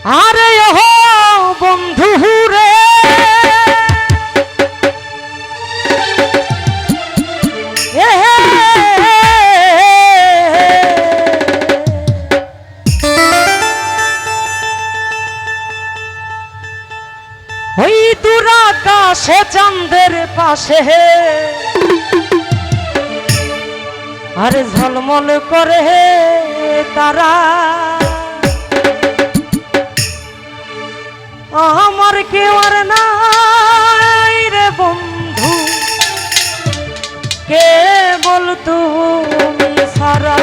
আরে ও বন্ধু রে ওই দূর আকাশে চাঁদের পাশে আরে ঝলমল করে তারা আমার কেউ আর নাই রে বন্ধু কেবল তুমি সারা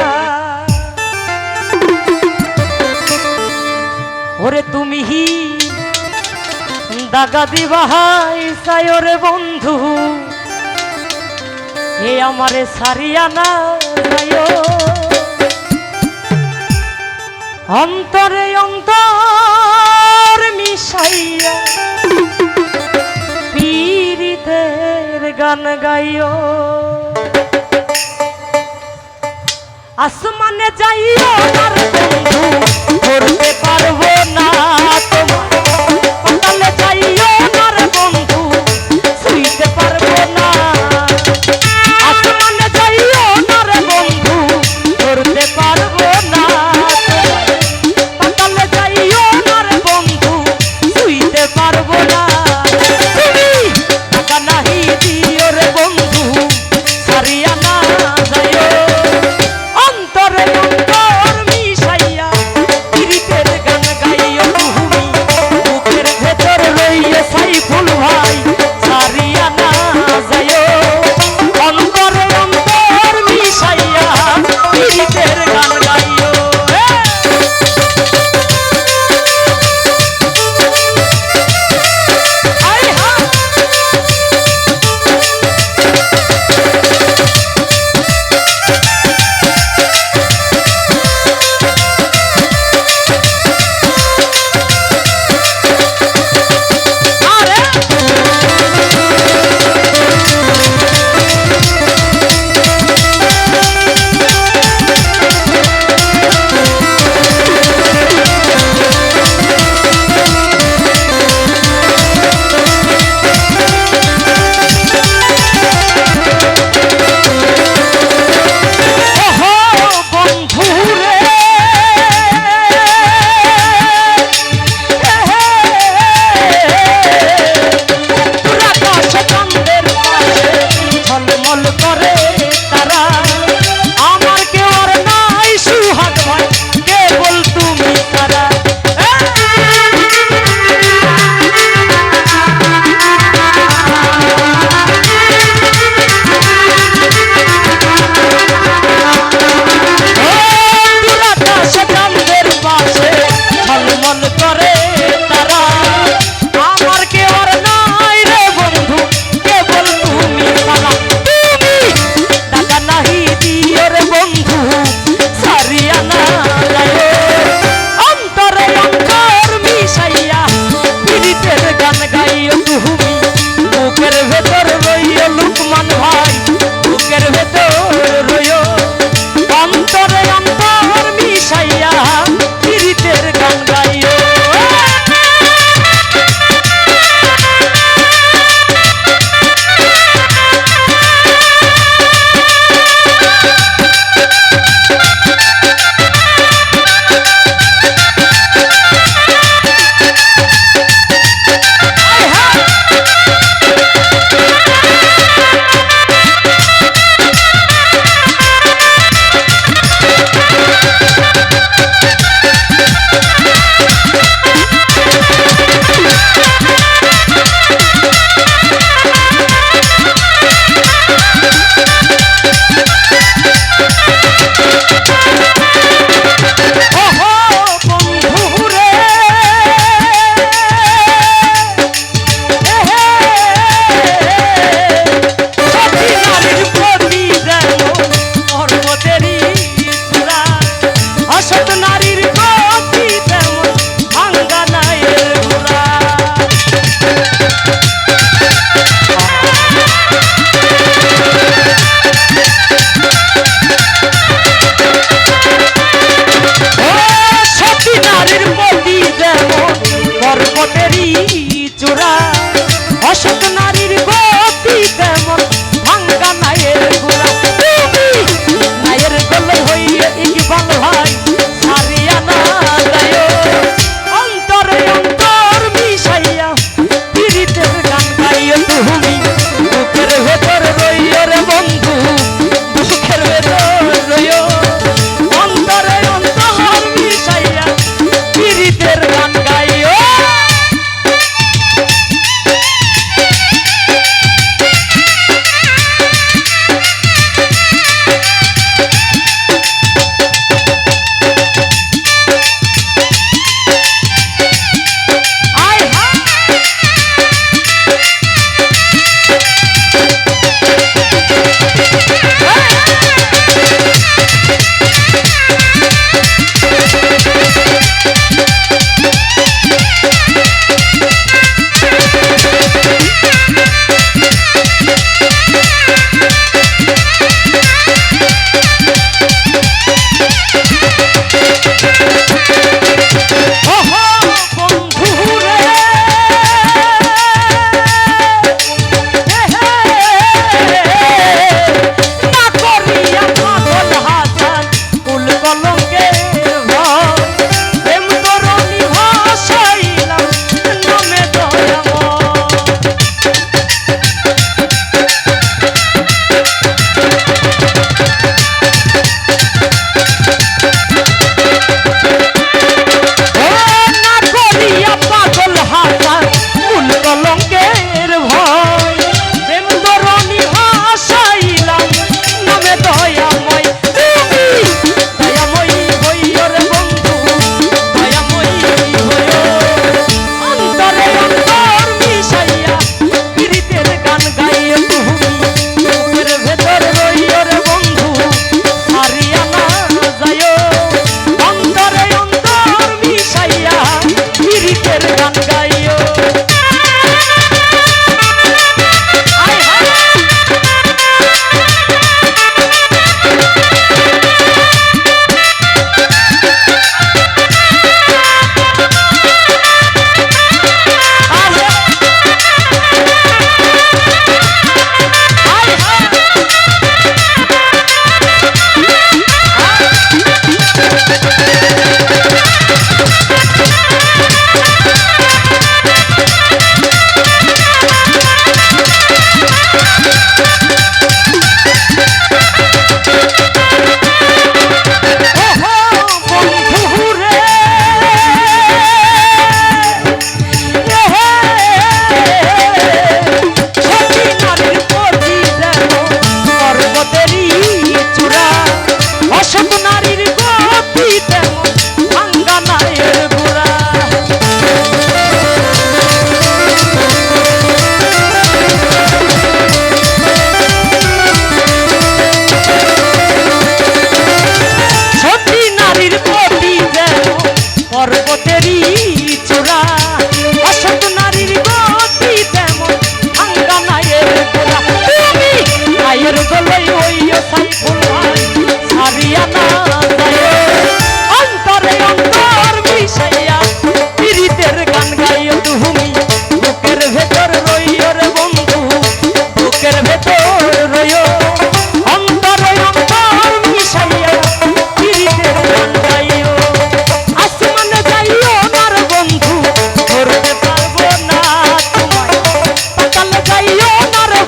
ওরে তুমি দাগা দিবাহাই চাই রে বন্ধু এ আমারে সারিয়া না যাইও অন্তরে অন্তর মিশাইয়া পীড়িতের গান গাইও আসমানে যাইও আর বন্ধু করতে পারবো না তোমার পাতালে যাইও না রে বন্ধু ছুঁইতে পারবো না আসমানে যাইও না রে বন্ধু করতে পারবো না পাতালে যাইও না রে বন্ধু ছুঁইতে পারবো না তুমি টাকা নাহি দিও রে বন্ধু সারিয়া না যাইও অন্তরে অন্তর মিশাইয়া পীড়িতের গান গাইও তুমি বুকের ভেতর রইয়ে সাইফুল ভাই সারিয়া না যাইও অন্তরে অন্তর মিশাইয়া পীড়িতের গান গাইও আই হা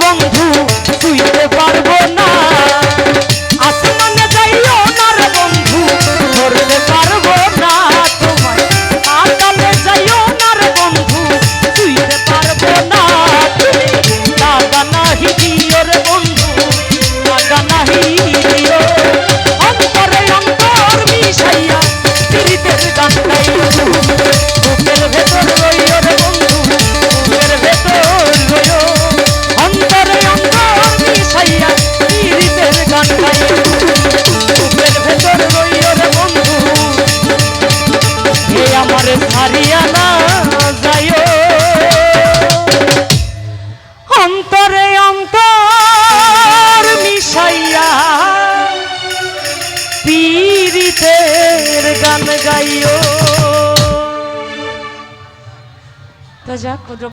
বন্ধু শুইতে পারবো না আসমানে যাইও না রে বন্ধু ধরতে পারবো না তোমায় আকালে যাইও না রে বন্ধু শুইতে পারবো না তুমি লাগা নাহি দিও রে বন্ধু লাগা নাহি দিও অন্তরে অন্তর মিশাইয়া পীড়িতের গান গাইও বুকের ভেতর রইও রে বন্ধু বুকের ভেতর রইও অন্তরে অন্তর মিশাইয়া পীড়িতের গান গাইও বুকের ভেতর রইও রে বন্ধু হে আমারে ছাড়িয়া না যাইও অন্তরে অন্তর মিশাইয়া পীড়িতের গান গাইও তা যাক